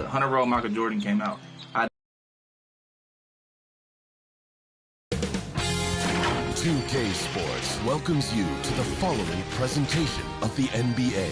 the 100-year-old Michael Jordan came out. 2K Sports welcomes you to the following presentation of the NBA.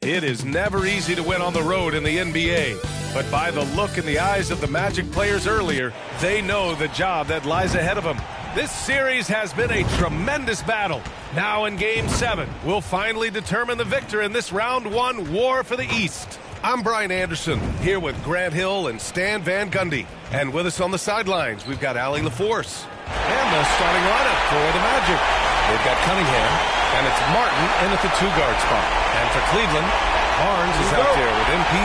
It is never easy to win on the road in the NBA, but by the look in the eyes of the Magic players earlier, they know the job that lies ahead of them. This series has been a tremendous battle. Now in Game 7, we'll finally determine the victor in this Round 1 war for the East. I'm Brian Anderson, here with Grant Hill and Stan Van Gundy. And with us on the sidelines, we've got Allie LaForce. And the starting lineup for the Magic. They've got Cunningham, and it's Martin in at the 2-guard spot. And for Cleveland, Barnes is out there with MP.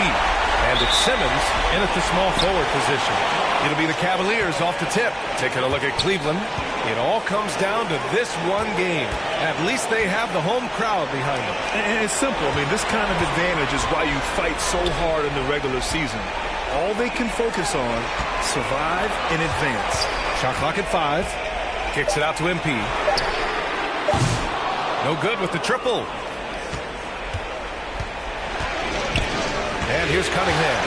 And it's Simmons in at the small forward position. It'll be the Cavaliers off the tip. Taking a look at Cleveland. It all comes down to this one game. At least they have the home crowd behind them. And it's simple. I mean, this kind of advantage is why you fight so hard in the regular season. All they can focus on, survive and advance. Shot clock at 5. Kicks it out to MP. No good with the triple. And here's Cunningham.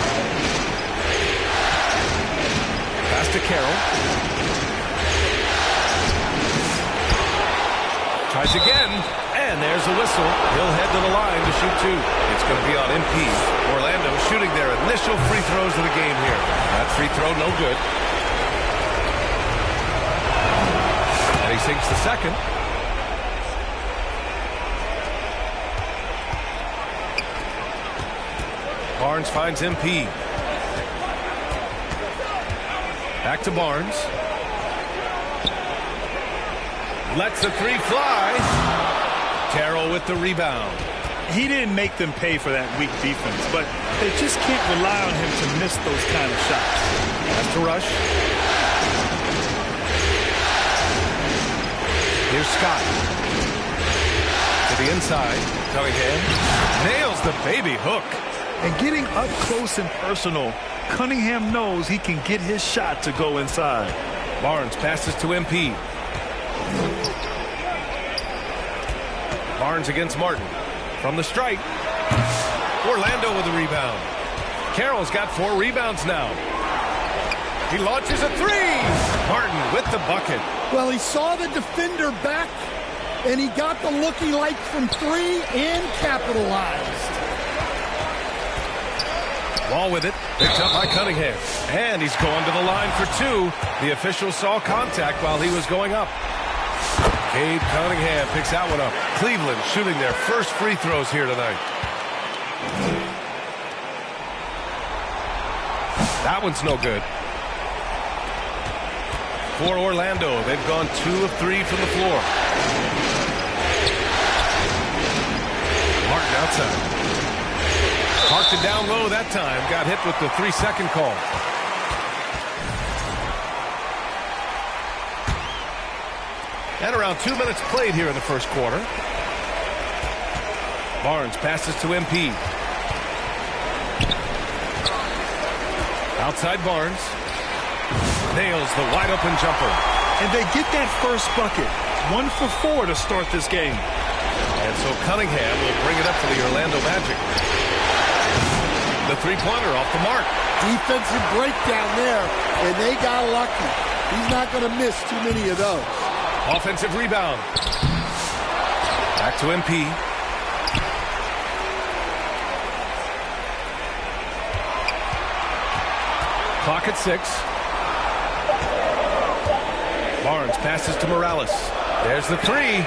Pass to Carroll. Tries again, and there's the whistle. He'll head to the line to shoot 2. It's going to be on MP. Orlando shooting their initial free throws of the game here. That free throw no good. And he sinks the second. Barnes finds MP. Back to Barnes. Lets the 3 fly. Carroll with the rebound. He didn't make them pay for that weak defense, but they just can't rely on him to miss those kind of shots. Has to rush. Here's Scott. To the inside. Cunningham nails the baby hook. And getting up close and personal, Cunningham knows he can get his shot to go inside. Barnes passes to MP. Barnes against Martin. From the strike. Orlando with the rebound. Carroll's got 4 rebounds now. He launches a 3. Martin with the bucket. Well, he saw the defender back, and he got the looking like from 3 and capitalized. Ball with it. Picked up by Cunningham. And he's going to the line for 2. The official saw contact while he was going up. Cade Cunningham picks that one up. Cleveland shooting their first free throws here tonight. That one's no good. For Orlando, they've gone 2 of 3 from the floor. Martin outside. Parked it down low that time. Got hit with the 3-second call. And around 2 minutes played here in the first quarter. Barnes passes to MP. Outside Barnes. Nails the wide open jumper. And they get that first bucket. 1 for 4 to start this game. And so Cunningham will bring it up for the Orlando Magic. The 3-pointer off the mark. Defensive breakdown there, and they got lucky. He's not going to miss too many of those. Offensive rebound. Back to MP. Clock at 6. Barnes passes to Morales. There's the 3.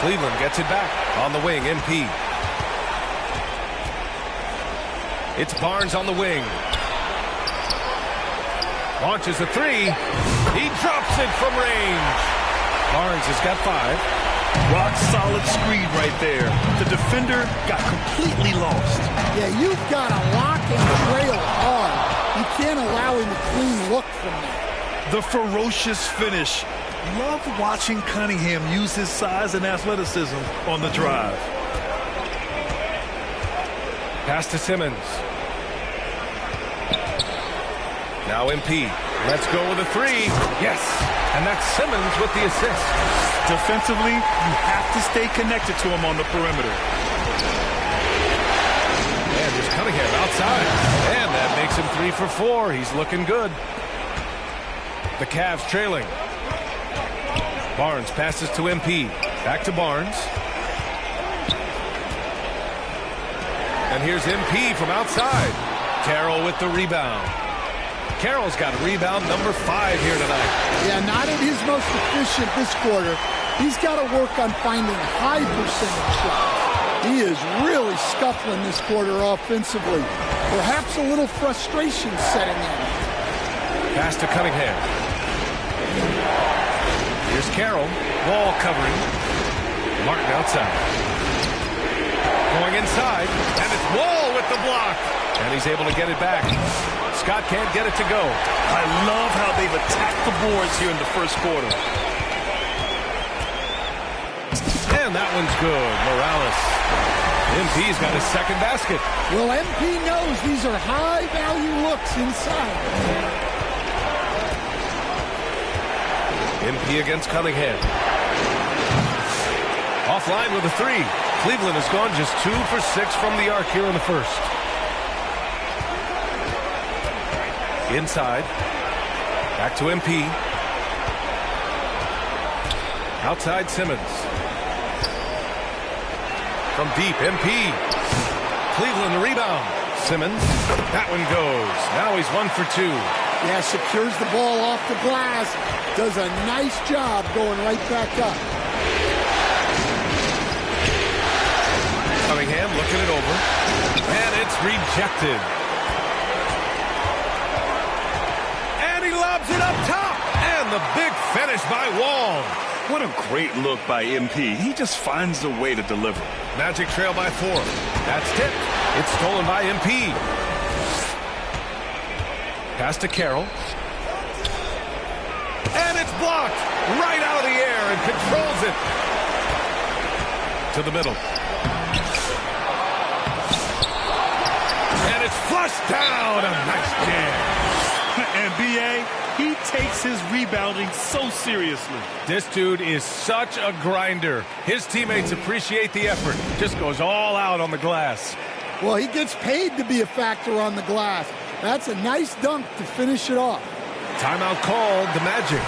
Cleveland gets it back. On the wing, MP. It's Barnes on the wing. Launches a 3. He drops it from range. Barnes has got 5. Rock solid screen right there. The defender got completely lost. Yeah, you've got to lock and trail hard. You can't allow him a clean look from that. The ferocious finish. Love watching Cunningham use his size and athleticism on the drive. Pass to Simmons. Now MP. Let's go with a 3. Yes. And that's Simmons with the assist. Defensively, you have to stay connected to him on the perimeter. And there's Cunningham outside. And that makes him 3 for 4. He's looking good. The Cavs trailing. Barnes passes to MP. Back to Barnes. And here's MP from outside. Carroll with the rebound. Carroll's got rebound number 5 here tonight. Yeah, not at his most efficient this quarter. He's got to work on finding high percentage shots. He is really scuffling this quarter offensively. Perhaps a little frustration setting in. Pass to Cunningham. Here's Carroll. Wall covering. Martin outside. Going inside. And it's Wall with the block. And he's able to get it back. Scott can't get it to go. I love how they've attacked the boards here in the first quarter. And that one's good. Morales. MP's got his second basket. Well, MP knows these are high-value looks inside. MP against Cunningham. Offline with a 3. Cleveland has gone just 2 for 6 from the arc here in the first. Inside. Back to MP. Outside Simmons. From deep, MP. Cleveland the rebound. Simmons. That one goes. Now he's 1 for 2. Yeah, secures the ball off the glass. Does a nice job going right back up. Cunningham looking it over. And it's rejected. And he lobs it up top. And the big finish by Wall. What a great look by MP. He just finds a way to deliver. Magic trail by 4. That's tipped. It's stolen by MP. Pass to Carroll. And it's blocked right out of the air and controls it. To the middle. And it's flushed down. A nice jam. And B.A., he takes his rebounding so seriously. This dude is such a grinder. His teammates appreciate the effort. Just goes all out on the glass. Well, he gets paid to be a factor on the glass. That's a nice dunk to finish it off. Timeout called, the Magic.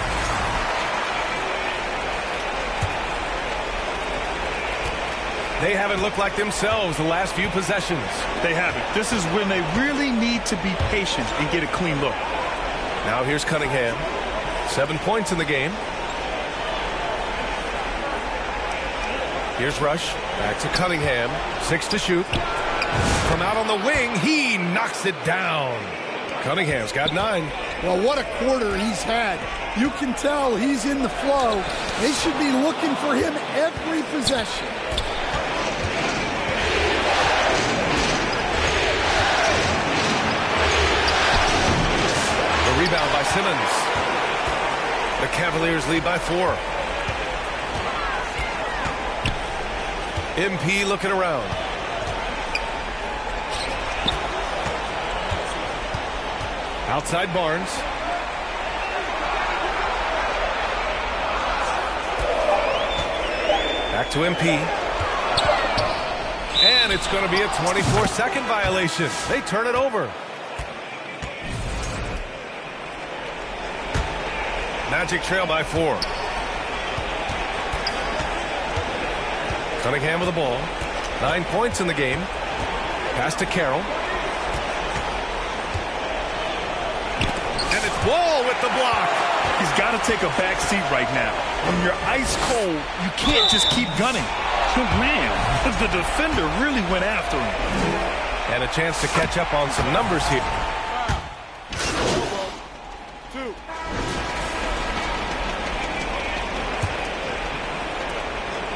They haven't looked like themselves the last few possessions. They haven't. This is when they really need to be patient and get a clean look. Now here's Cunningham. 7 points in the game. Here's Rush. Back to Cunningham. 6 to shoot. From out on the wing, he knocks it down. Cunningham's got 9. Well, what a quarter he's had. You can tell he's in the flow. They should be looking for him every possession. Rebound by Simmons. The Cavaliers lead by 4. MP looking around. Outside Barnes. Back to MP. And it's going to be a 24-second violation. They turn it over. Magic trail by 4. Cunningham with the ball. 9 points in the game. Pass to Carroll. And it's Wall with the block. He's got to take a back seat right now. When you're ice cold, you can't just keep gunning. Oh, man, the defender really went after him. And a chance to catch up on some numbers here.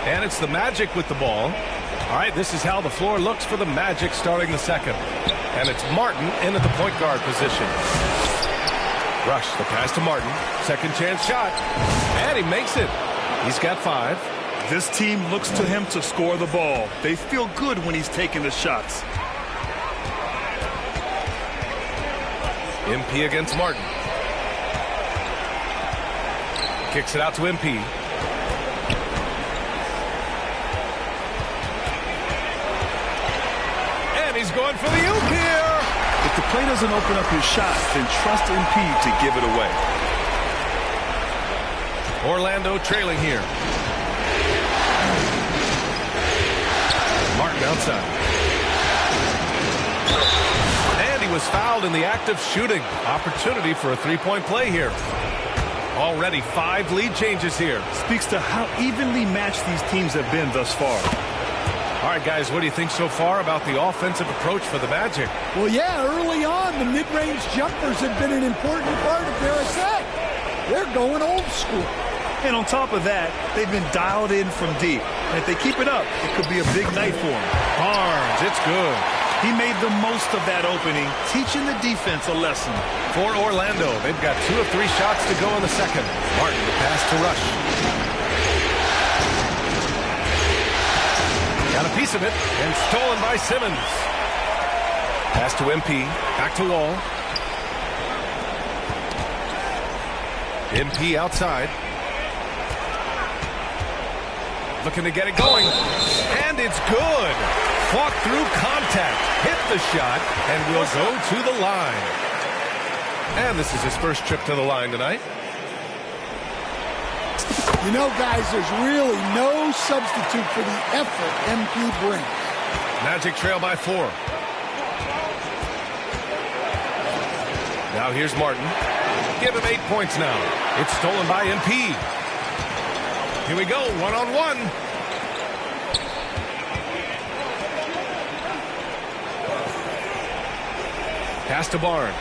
And it's the Magic with the ball. All right, this is how the floor looks for the Magic starting the second. And it's Martin in at the point guard position. Rush, the pass to Martin. Second chance shot. And he makes it. He's got 5. This team looks to him to score the ball. They feel good when he's taking the shots. MP against Martin. Kicks it out to MP. And he's going for the oop here. If the play doesn't open up his shot, then trust MP to give it away. Orlando trailing here. Martin outside. And he was fouled in the act of shooting. Opportunity for a three-point play here. Already 5 lead changes here. Speaks to how evenly matched these teams have been thus far. All right, guys, what do you think so far about the offensive approach for the Magic? Well, yeah, early on, the mid-range jumpers have been an important part of their attack. They're going old school. And on top of that, they've been dialed in from deep. And if they keep it up, it could be a big night for them. Barnes, it's good. He made the most of that opening, teaching the defense a lesson. For Orlando, they've got 2 of 3 shots to go in the second. Martin, the pass to Rush. Got a piece of it, and stolen by Simmons. Pass to MP, back to Wall. MP outside. Looking to get it going. And it's good. Fought through contact. Hit the shot. And will go to the line. And this is his first trip to the line tonight. You know, guys, there's really no substitute for the effort MP brings. Magic trail by 4. Now here's Martin. Give him 8 points now. It's stolen by MP. Here we go, one-on-one. Pass to Barnes.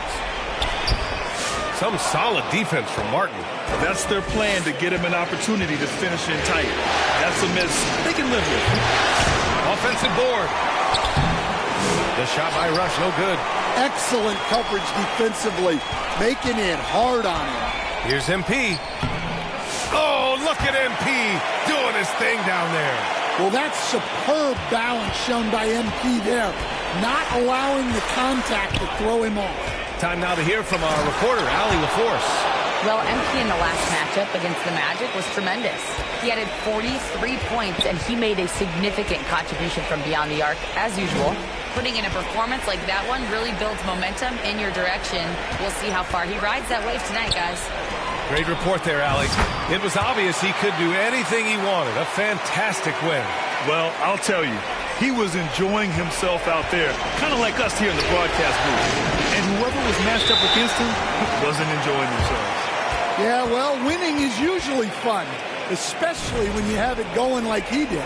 Some solid defense from Martin. That's their plan, to get him an opportunity to finish in tight. That's a miss they can live with. Offensive board. The shot by Rush, no good. Excellent coverage defensively, making it hard on him. Here's MP. Oh, look at MP doing his thing down there. Well, that's superb balance shown by MP there, not allowing the contact to throw him off. Time now to hear from our reporter, Allie LaForce. Well, MP in the last matchup against the Magic was tremendous. He added 43 points, and he made a significant contribution from beyond the arc, as usual. Putting in a performance like that one really builds momentum in your direction. We'll see how far he rides that wave tonight, guys. Great report there, Allie. It was obvious he could do anything he wanted. A fantastic win. Well, I'll tell you, he was enjoying himself out there, kind of like us here in the broadcast booth. And whoever was matched up against him wasn't enjoying themselves. Yeah, well, winning is usually fun, especially when you have it going like he did.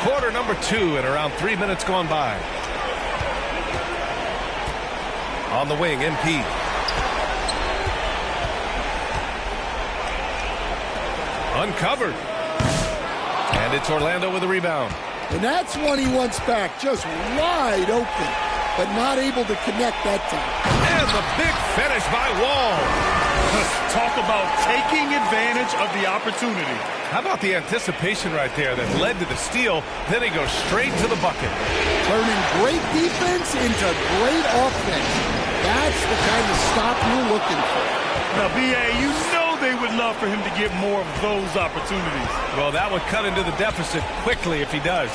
Quarter number 2 and around 3 minutes gone by. On the wing, MP. Uncovered. And it's Orlando with a rebound. And that's one he wants back, just wide open, but not able to connect that time. And the big finish by Wall. Talk about taking advantage of the opportunity. How about the anticipation right there that led to the steal? Then he goes straight to the bucket. Turning great defense into great offense. That's the kind of stop you're looking for. Now, B.A., you know they would love for him to get more of those opportunities. Well, that would cut into the deficit quickly if he does.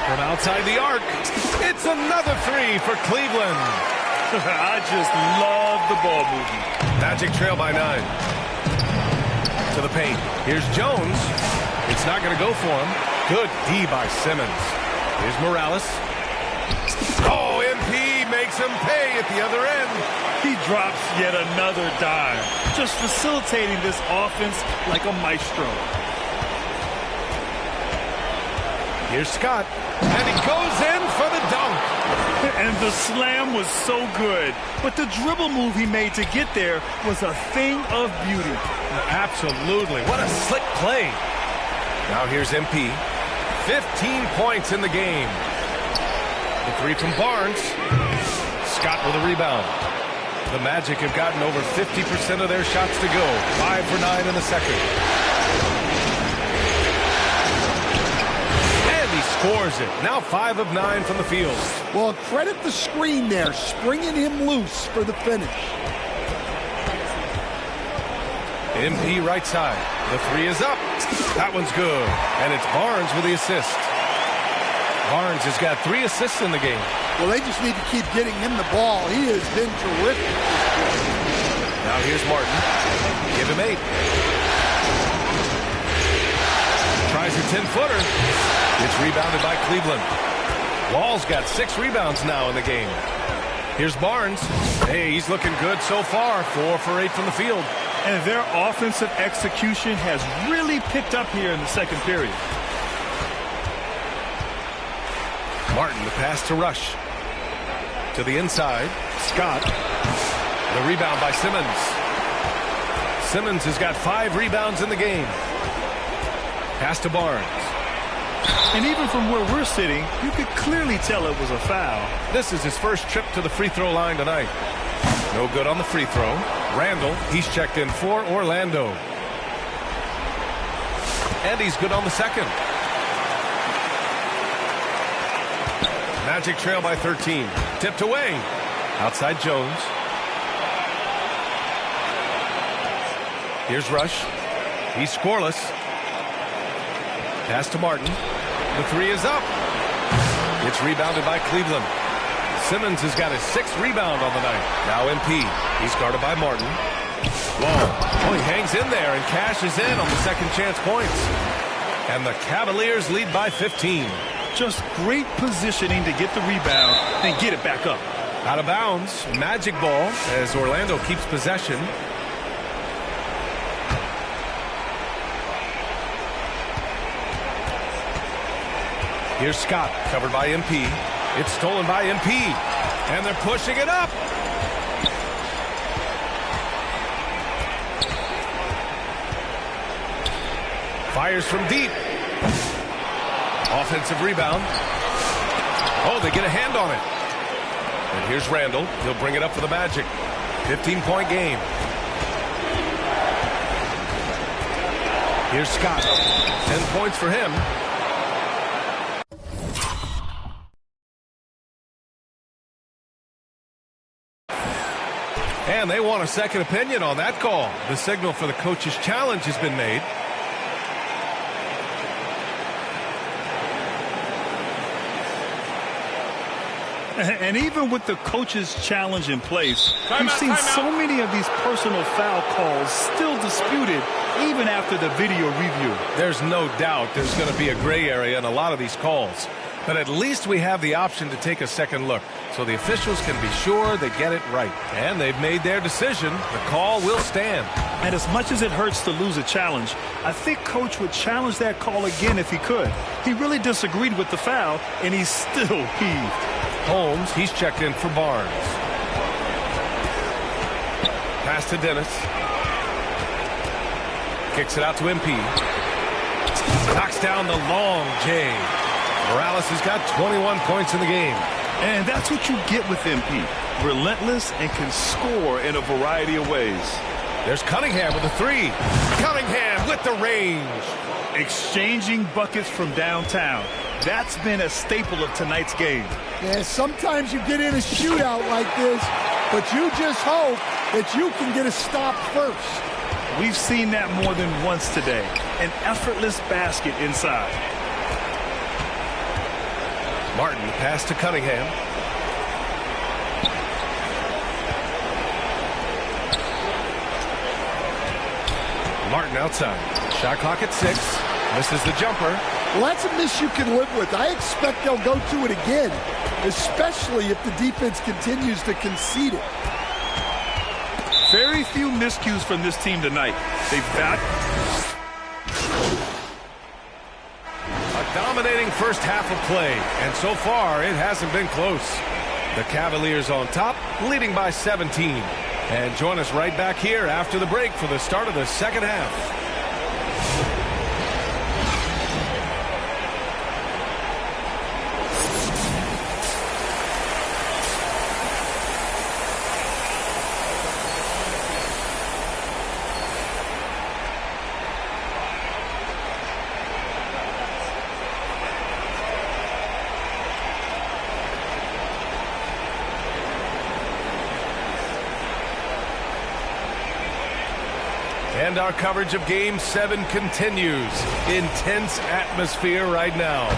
From outside the arc, it's another 3 for Cleveland. I just love the ball movement. Magic trail by 9. To the paint. Here's Jones. It's not going to go for him. Good D by Simmons. Here's Morales. Oh, MP makes him pay at the other end. He drops yet another dime, just facilitating this offense like a maestro. Here's Scott. And he goes in for the dunk. And the slam was so good. But the dribble move he made to get there was a thing of beauty. Absolutely. What a slick play. Now here's MP. 15 points in the game. The 3 from Barnes. Scott with a rebound. The Magic have gotten over 50% of their shots to go. 5 for 9 in the second. And he scores it. Now 5 of 9 from the field. Well, credit the screen there, springing him loose for the finish. MP right side. The three is up. That one's good. And it's Barnes with the assist. Barnes has got 3 assists in the game. Well, they just need to keep getting him the ball. He has been terrific. Now here's Martin. Give him 8. Tries a 10-footer. It's rebounded by Cleveland. Wall's got 6 rebounds now in the game. Here's Barnes. Hey, he's looking good so far. 4 for 8 from the field. And their offensive execution has really picked up here in the second period. Martin, the pass to Rush. To the inside. Scott. The rebound by Simmons. Simmons has got 5 rebounds in the game. Pass to Barnes. And even from where we're sitting, you could clearly tell it was a foul. This is his first trip to the free throw line tonight. No good on the free throw. Randall, he's checked in for Orlando. And he's good on the second. Magic trail by 13. Tipped away. Outside Jones. Here's Rush. He's scoreless. Pass to Martin. The three is up. It's rebounded by Cleveland. Simmons has got his 6th rebound on the night. Now MP. He's guarded by Martin. Wall. Oh, he hangs in there and cashes in on the second chance points. And the Cavaliers lead by 15. Just great positioning to get the rebound and get it back up. Out of bounds. Magic ball as Orlando keeps possession. Here's Scott, covered by MP. It's stolen by MP. And they're pushing it up. Fires from deep. Offensive rebound. Oh, they get a hand on it. And here's Randall. He'll bring it up for the Magic. 15-point game. Here's Scott. 10 points for him. And they want a second opinion on that call. The signal for the coach's challenge has been made. And even with the coach's challenge in place, we've seen so many of these personal foul calls still disputed even after the video review. There's no doubt there's going to be a gray area in a lot of these calls. But at least we have the option to take a second look, so the officials can be sure they get it right. And they've made their decision. The call will stand. And as much as it hurts to lose a challenge, I think Coach would challenge that call again if he could. He really disagreed with the foul, and he's still heaved. Holmes, he's checked in for Barnes. Pass to Dennis. Kicks it out to MP. Knocks down the long J. Morales has got 21 points in the game. And that's what you get with MP. Relentless and can score in a variety of ways. There's Cunningham with a 3. Cunningham with the range. Exchanging buckets from downtown. That's been a staple of tonight's game. Yeah, sometimes you get in a shootout like this, but you just hope that you can get a stop first. We've seen that more than once today. An effortless basket inside. Martin, the pass to Cunningham. Martin outside. Shot clock at 6. Misses the jumper. Well, that's a miss you can live with. I expect they'll go to it again, especially if the defense continues to concede it. Very few miscues from this team tonight. They've got a dominating first half of play, and so far it hasn't been close. The Cavaliers on top, leading by 17. And join us right back here after the break for the start of the second half. And our coverage of Game 7 continues. Intense atmosphere right now.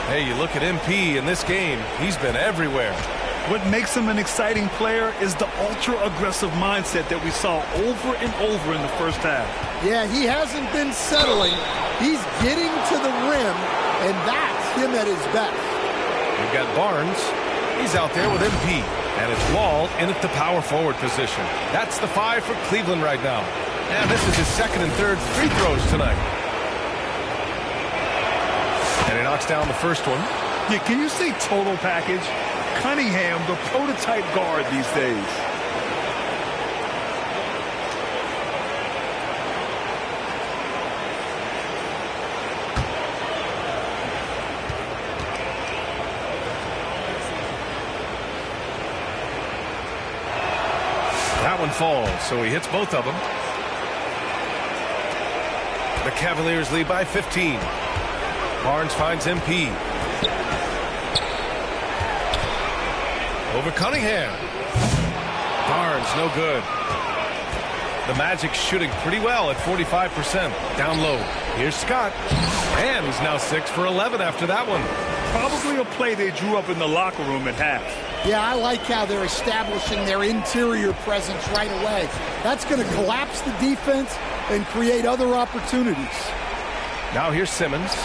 Hey, you look at MP in this game, he's been everywhere. What makes him an exciting player is the ultra-aggressive mindset that we saw over and over in the first half. Yeah, he hasn't been settling. He's getting to the rim, and that's him at his best. We've got Barnes. He's out there with MP. And it's Wall in at the power forward position. That's the 5 for Cleveland right now. And this is his second and third free throws tonight. And he knocks down the first one. Yeah, can you say total package? Cunningham, the prototype guard these days. That one falls, so he hits both of them. The Cavaliers lead by 15. Barnes finds MP. Over Cunningham. Barnes, no good. The Magic shooting pretty well at 45%. Down low. Here's Scott. And he's now 6 for 11 after that one. Probably a play they drew up in the locker room at half. Yeah, I like how they're establishing their interior presence right away. That's going to collapse the defense and create other opportunities. Now here's Simmons.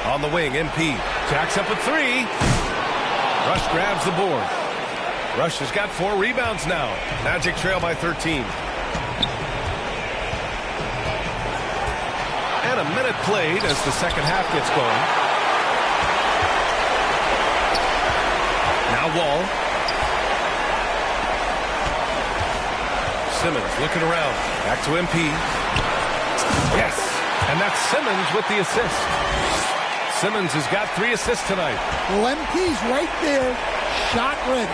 On the wing, MP. Jacks up a 3. Rush grabs the board. Rush has got 4 rebounds now. Magic trail by 13. And a minute played as the second half gets going. Now Wall. Simmons looking around. Back to MP. Yes. And that's Simmons with the assist. Simmons has got 3 assists tonight. Well, MP's right there, shot ready.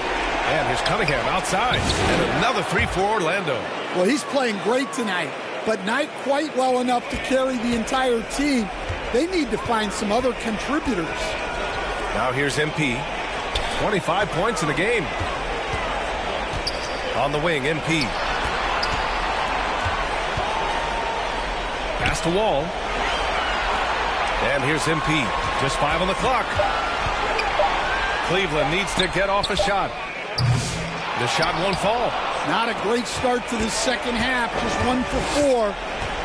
And here's Cunningham outside. And another 3 for Orlando. Well, he's playing great tonight, but not quite well enough to carry the entire team. They need to find some other contributors. Now here's MP. 25 points in the game. On the wing, MP. Pass to Wall. And here's MP. Just 5 on the clock. Cleveland needs to get off a shot. The shot won't fall. Not a great start to this second half. Just 1 for 4.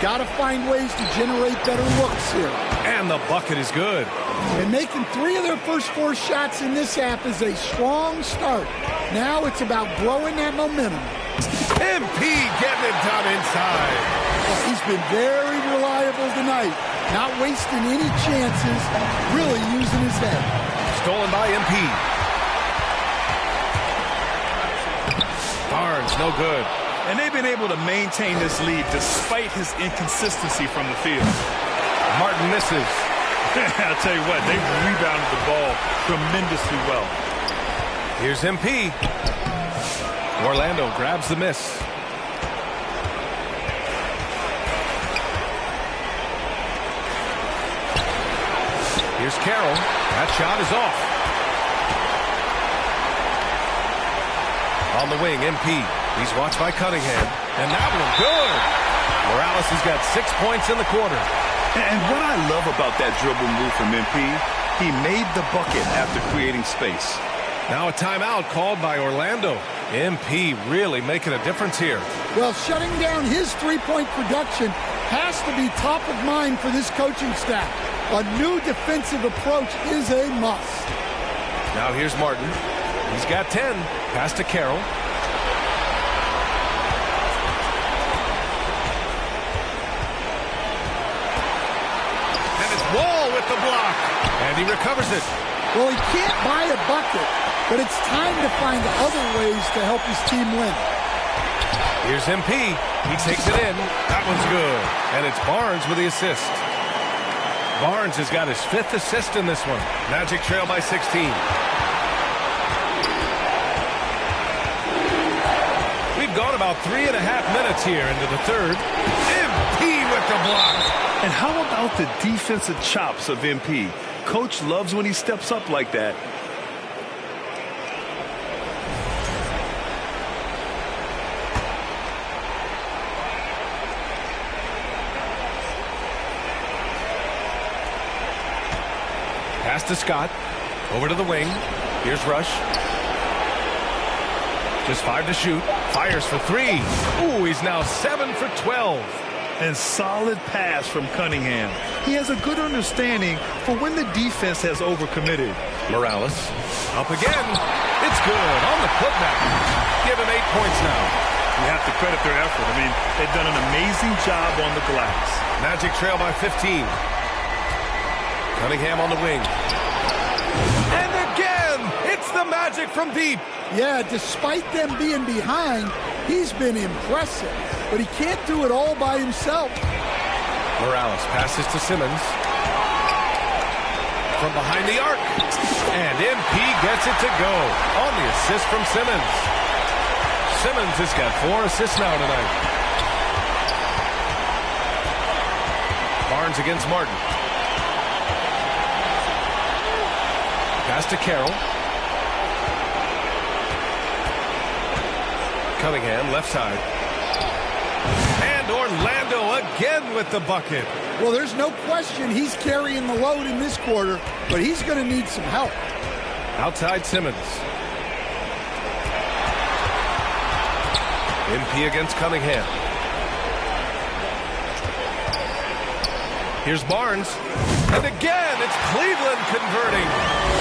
Got to find ways to generate better looks here. And the bucket is good. And making 3 of their first 4 shots in this half is a strong start. Now it's about growing that momentum. MP getting it done inside. Well, he's been very reliable tonight. Not wasting any chances. Really using his head. Stolen by MP. Barnes, no good. And they've been able to maintain this lead despite his inconsistency from the field. Martin misses. I'll tell you what, they rebounded the ball tremendously well. Here's MP. Orlando grabs the miss. Here's Carroll. That shot is off. On the wing, MP. He's watched by Cunningham. And that one good. Morales has got 6 points in the quarter. And what I love about that dribble move from MP, he made the bucket after creating space. Now a timeout called by Orlando. MP really making a difference here. Well, shutting down his three-point production has to be top of mind for this coaching staff. A new defensive approach is a must. Now here's Martin. He's got 10. Pass to Carroll. And it's Wall with the block. And he recovers it. Well, he can't buy a bucket, but it's time to find other ways to help his team win. Here's MP. He takes it in. That one's good. And it's Barnes with the assist. Barnes has got his 5th assist in this one. Magic trail by 16. We've gone about 3.5 minutes here into the third. MP with the block. And how about the defensive chops of MP? Coach loves when he steps up like that. Pass to Scott. Over to the wing. Here's Rush. Just 5 to shoot. Fires for 3. Ooh, he's now 7 for 12. And solid pass from Cunningham. He has a good understanding for when the defense has overcommitted. Morales. Up again. It's good on the putback. Give him 8 points now. You have to credit their effort. I mean, they've done an amazing job on the glass. Magic trail by 15. Cunningham on the wing. And again, it's the Magic from deep. Yeah, despite them being behind, he's been impressive. But he can't do it all by himself. Morales passes to Simmons. From behind the arc. And MP gets it to go on the assist from Simmons. Simmons has got 4 assists now tonight. Barnes against Martin. Pass to Carroll. Cunningham, left side. And Orlando again with the bucket. Well, there's no question he's carrying the load in this quarter, but he's going to need some help. Outside Simmons. MP against Cunningham. Here's Barnes. And again, it's Cleveland converting.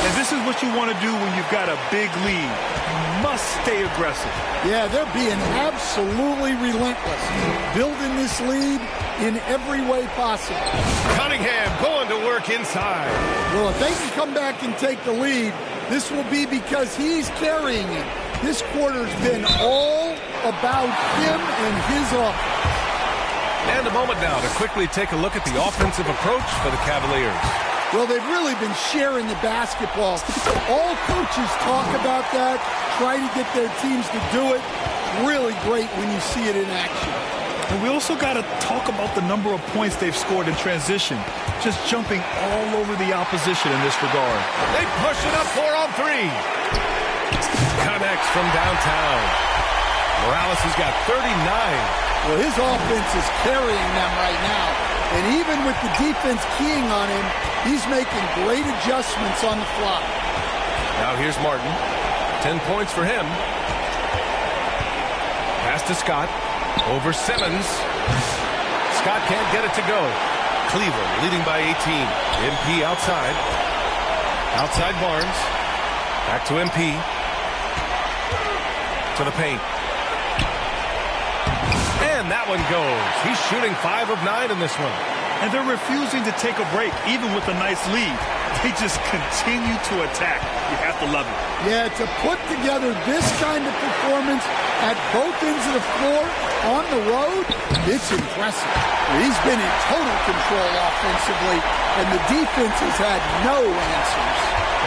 And this is what you want to do when you've got a big lead. You must stay aggressive. Yeah, they're being absolutely relentless. Building this lead in every way possible. Cunningham going to work inside. Well, if they can come back and take the lead, this will be because he's carrying it. This quarter's been all about him and his offense. And a moment now to quickly take a look at the offensive approach for the Cavaliers. Well, they've really been sharing the basketball. All coaches talk about that, try to get their teams to do it. Really great when you see it in action. And we also got to talk about the number of points they've scored in transition, just jumping all over the opposition in this regard. They push it up 4 on 3. Connects from downtown. Morales has got 39. Well, his offense is carrying them right now. And even with the defense keying on him, he's making great adjustments on the fly. Now here's Martin. 10 points for him. Pass to Scott. Over Simmons. Scott can't get it to go. Cleveland leading by 18. MP outside. Outside Barnes. Back to MP. To the paint. And that one goes. He's shooting 5 of 9 in this one. And they're refusing to take a break, even with a nice lead. They just continue to attack. You have to love it. Yeah, to put together this kind of performance at both ends of the floor on the road, it's impressive. He's been in total control offensively, and the defense has had no answers.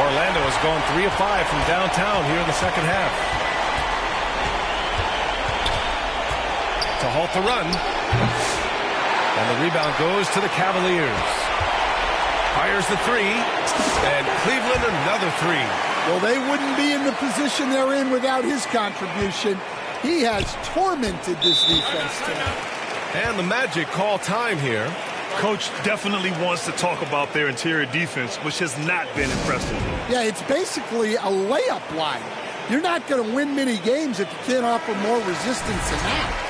Orlando has gone 3 of 5 from downtown here in the second half. To halt the run. And the rebound goes to the Cavaliers. Fires the 3. And Cleveland another 3. Well, they wouldn't be in the position they're in without his contribution. He has tormented this defense tonight. And the Magic call time here. Coach definitely wants to talk about their interior defense, which has not been impressive. Yeah, it's basically a layup line. You're not going to win many games if you can't offer more resistance than that.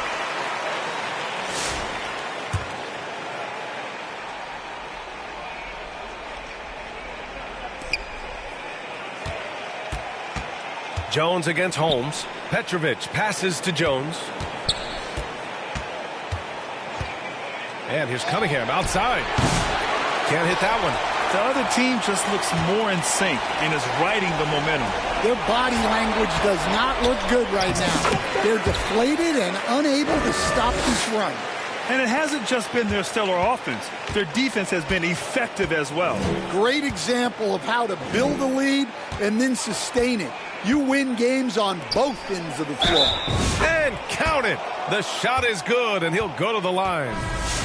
Jones against Holmes. Petrovic passes to Jones. And here's Cunningham outside. Can't hit that one. The other team just looks more in sync and is riding the momentum. Their body language does not look good right now. They're deflated and unable to stop this run. And it hasn't just been their stellar offense. Their defense has been effective as well. Great example of how to build a lead and then sustain it. You win games on both ends of the floor. And count it. The shot is good, and he'll go to the line.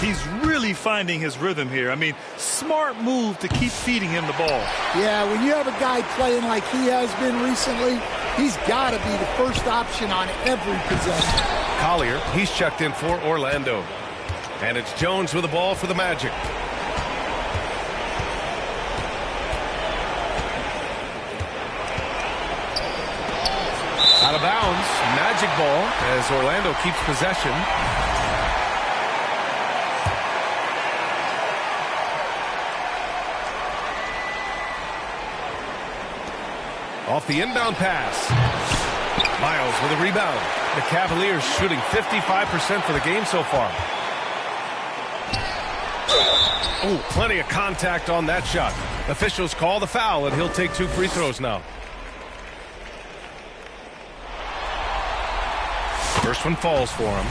He's really finding his rhythm here. I mean, smart move to keep feeding him the ball. Yeah, when you have a guy playing like he has been recently, he's got to be the first option on every possession. Collier, he's checked in for Orlando. And it's Jones with the ball for the Magic. Out of bounds. Magic ball as Orlando keeps possession. Off the inbound pass. Miles with a rebound. The Cavaliers shooting 55% for the game so far. Oh, plenty of contact on that shot. Officials call the foul, and he'll take 2 free throws now. First one falls for him.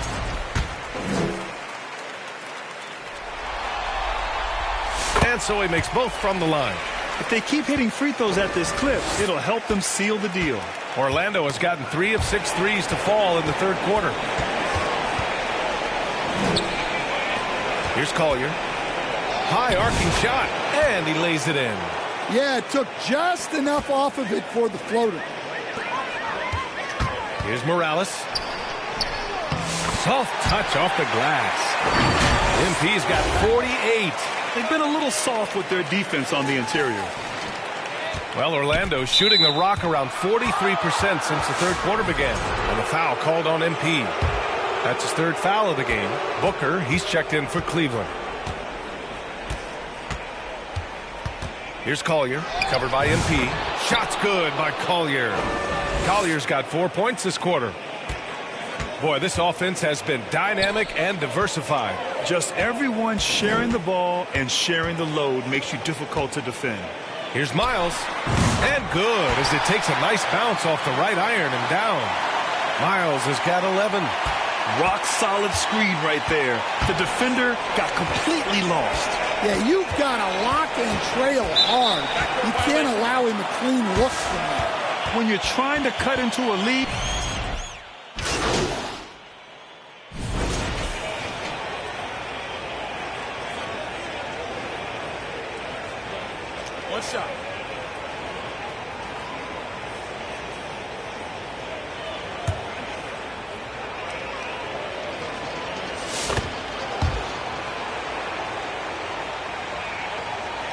And so he makes both from the line. If they keep hitting free throws at this clip, it'll help them seal the deal. Orlando has gotten 3 of 6 threes to fall in the third quarter. Here's Collier. High arcing shot, and he lays it in. Yeah, it took just enough off of it for the floater. Here's Morales. Soft touch off the glass. MP's got 48. They've been a little soft with their defense on the interior. Well, Orlando shooting the rock around 43% since the third quarter began. And the foul called on MP. That's his 3rd foul of the game. Booker, he's checked in for Cleveland. Here's Collier, covered by MP. Shot's good by Collier. Collier's got 4 points this quarter. Boy, this offense has been dynamic and diversified. Just everyone sharing the ball and sharing the load makes you difficult to defend. Here's Miles. And good as it takes a nice bounce off the right iron and down. Miles has got 11. Rock solid screen right there. The defender got completely lost. Yeah, you've got to lock and trail hard. You can't allow him a clean look from that. When you're trying to cut into a lead, one shot.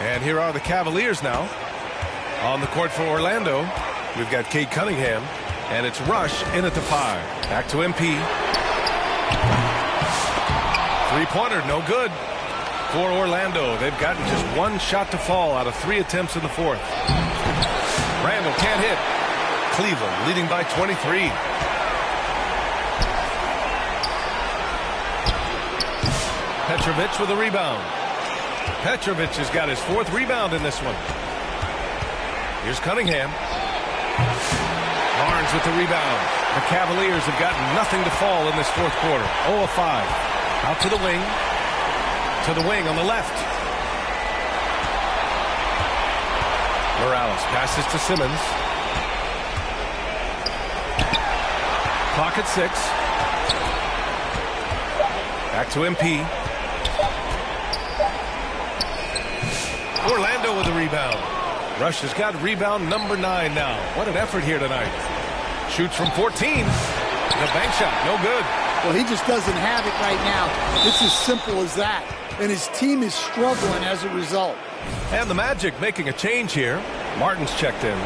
And here are the Cavaliers now. On the court for Orlando, we've got Cade Cunningham, and it's Rush in at the 5. Back to MP. 3-pointer, no good. For Orlando, they've gotten just 1 shot to fall out of 3 attempts in the 4th. Randall can't hit. Cleveland leading by 23. Petrovic with a rebound. Petrovic has got his 4th rebound in this one. Here's Cunningham. Barnes with the rebound. The Cavaliers have gotten nothing to fall in this 4th quarter. 0 of 5. Out to the wing. To the wing on the left. Morales passes to Simmons. Clock at 6. Back to MP. Orlando with the rebound. Rush has got rebound number 9 now. What an effort here tonight. Shoots from 14. The bank shot, no good. Well, he just doesn't have it right now. It's as simple as that. And his team is struggling as a result. And the Magic making a change here. Martin's checked in.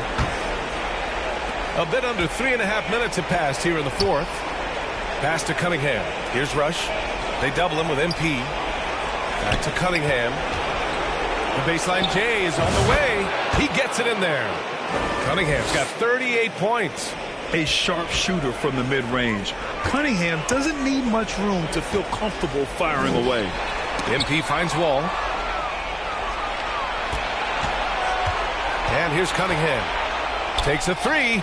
A bit under 3.5 minutes have passed here in the 4th. Pass to Cunningham. Here's Rush. They double him with MP. Back to Cunningham. The baseline J is on the way. He gets it in there. Cunningham's got 38 points. A sharp shooter from the mid-range. Cunningham doesn't need much room to feel comfortable firing away. MP finds Wall. And here's Cunningham. Takes a 3.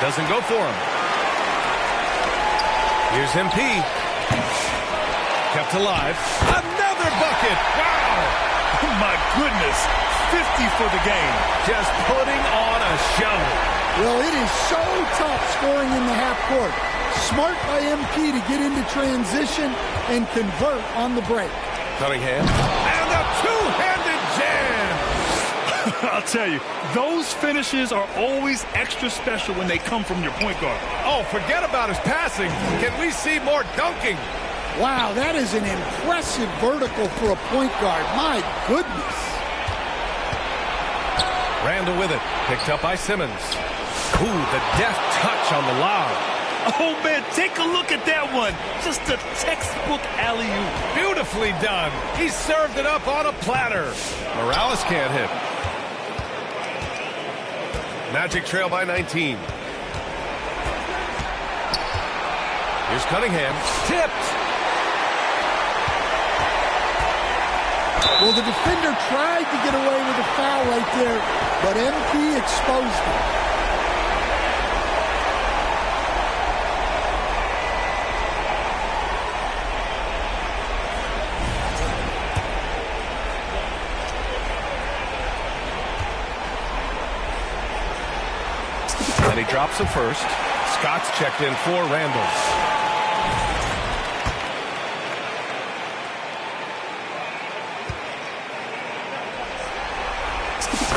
Doesn't go for him. Here's MP. Kept alive. Another bucket. Wow. Oh my goodness. 50 for the game. Just putting on a show. Well, it is so tough scoring in the half court. Smart by MP to get into transition and convert on the break. Cunningham. And a two-handed jam. I'll tell you, those finishes are always extra special when they come from your point guard. Oh, forget about his passing. Can we see more dunking? Wow, that is an impressive vertical for a point guard. My goodness. Randall with it. Picked up by Simmons. Ooh, the deft touch on the lob. Oh, man, take a look at that one. Just a textbook alley-oop. Beautifully done. He served it up on a platter. Morales can't hit. Magic trail by 19. Here's Cunningham. Tipped. Well, the defender tried to get away with a foul right there, but MP exposed him. And he drops it first. Scott's checked in for Randall.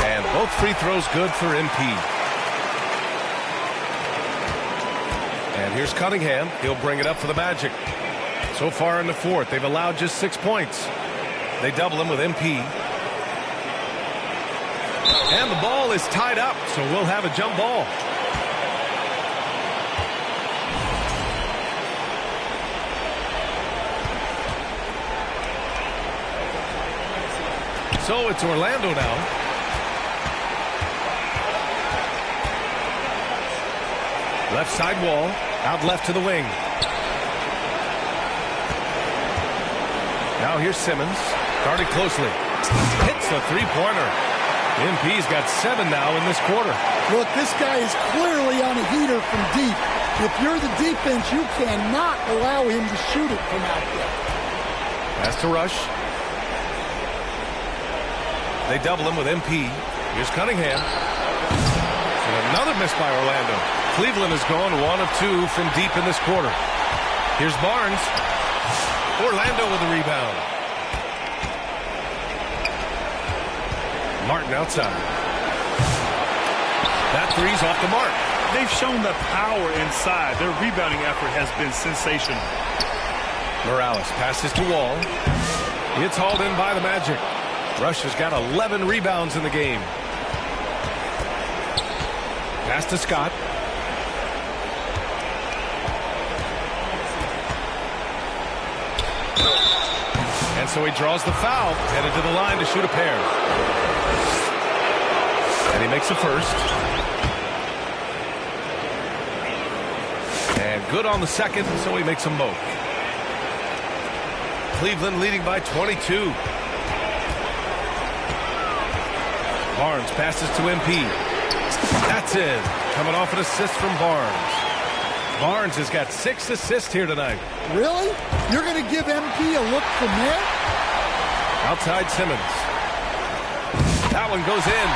And both free throws good for MP. And here's Cunningham. He'll bring it up for the Magic. So far in the fourth, they've allowed just 6 points. They double him with MP. And the ball is tied up, so we'll have a jump ball. So it's Orlando now. Left side wall, out left to the wing. Now here's Simmons, guarded closely. Hits a three-pointer. MP's got 7 now in this quarter. Look, this guy is clearly on a heater from deep. If you're the defense, you cannot allow him to shoot it from out there. Pass to Rush. They double him with MP. Here's Cunningham. And another miss by Orlando. Cleveland has gone 1 of 2 from deep in this quarter. Here's Barnes. Orlando with the rebound. Martin outside. That three's off the mark. They've shown the power inside. Their rebounding effort has been sensational. Morales passes to Wall. It's hauled in by the Magic. Rush has got 11 rebounds in the game. Pass to Scott. And so he draws the foul, headed to the line to shoot a pair. And he makes the first. And good on the second, so he makes them both. Cleveland leading by 22. Barnes passes to MP. That's in. Coming off an assist from Barnes. Barnes has got 6 assists here tonight. Really? You're going to give MP a look from there? Outside Simmons. That one goes in.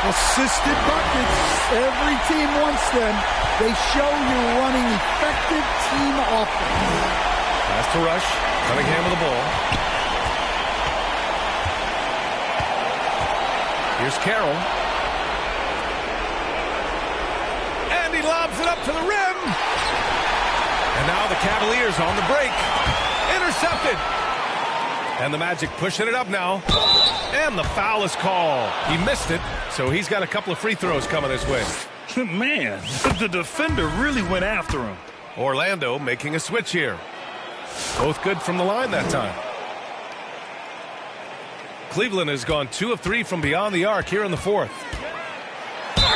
Assisted buckets. Every team wants them. They show you're running effective team offense. Pass to Rush. Cunningham with the ball. Here's Carroll. And he lobs it up to the rim. And now the Cavaliers on the break. Intercepted. And the Magic pushing it up now. And the foul is called. He missed it, so he's got a couple of free throws coming his way. Man, the defender really went after him. Orlando making a switch here. Both good from the line that time. Cleveland has gone 2 of 3 from beyond the arc here in the fourth.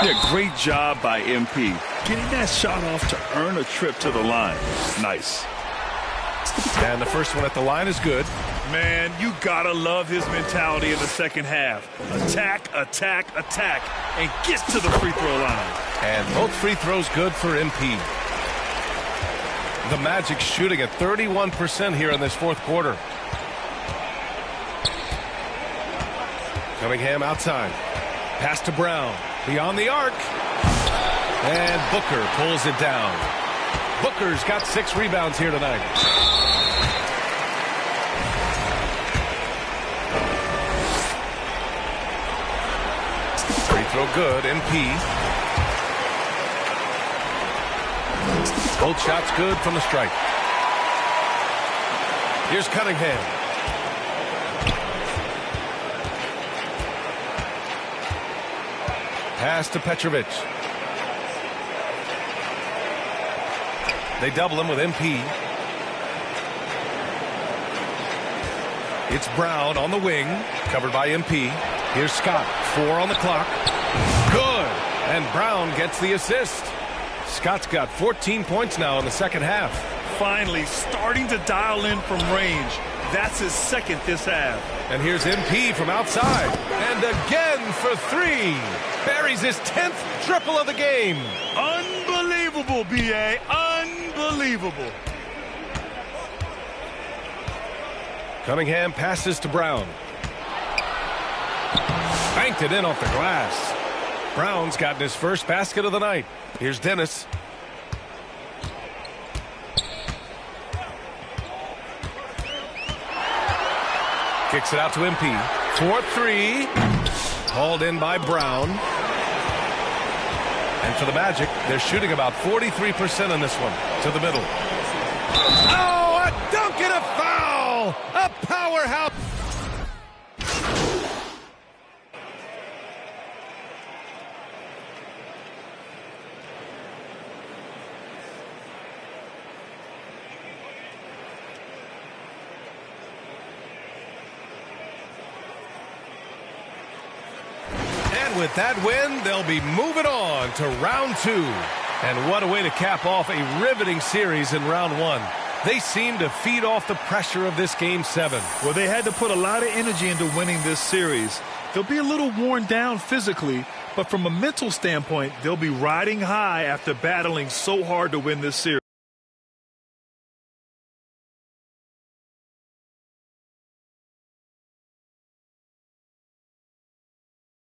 Yeah, great job by MP. Getting that shot off to earn a trip to the line. Nice. And the first one at the line is good. Man, you gotta love his mentality in the second half. Attack, attack, attack, and get to the free throw line. And both free throws good for MP. The Magic shooting at 31% here in this fourth quarter. Cunningham outside. Pass to Brown. Beyond the arc. And Booker pulls it down. Booker's got 6 rebounds here tonight. Free throw good. MP. Both shots good from the stripe. Here's Cunningham. Pass to Petrovic. They double him with MP. It's Brown on the wing, covered by MP. Here's Scott, 4 on the clock. Good, and Brown gets the assist. Scott's got 14 points now in the second half. Finally starting to dial in from range. That's his second this half. And here's MP from outside. And again for 3. Buries his 10th triple of the game. Unbelievable, B.A. Unbelievable. Cunningham passes to Brown. Banked it in off the glass. Brown's gotten his first basket of the night. Here's Dennis. Kicks it out to MP. 4-3. Hauled in by Brown. And for the Magic, they're shooting about 43% on this one. To the middle. Oh, a dunk and a foul! A powerhouse! With that win, they'll be moving on to round 2. And what a way to cap off a riveting series in round 1. They seem to feed off the pressure of this Game 7. Well, they had to put a lot of energy into winning this series. They'll be a little worn down physically, but from a mental standpoint, they'll be riding high after battling so hard to win this series.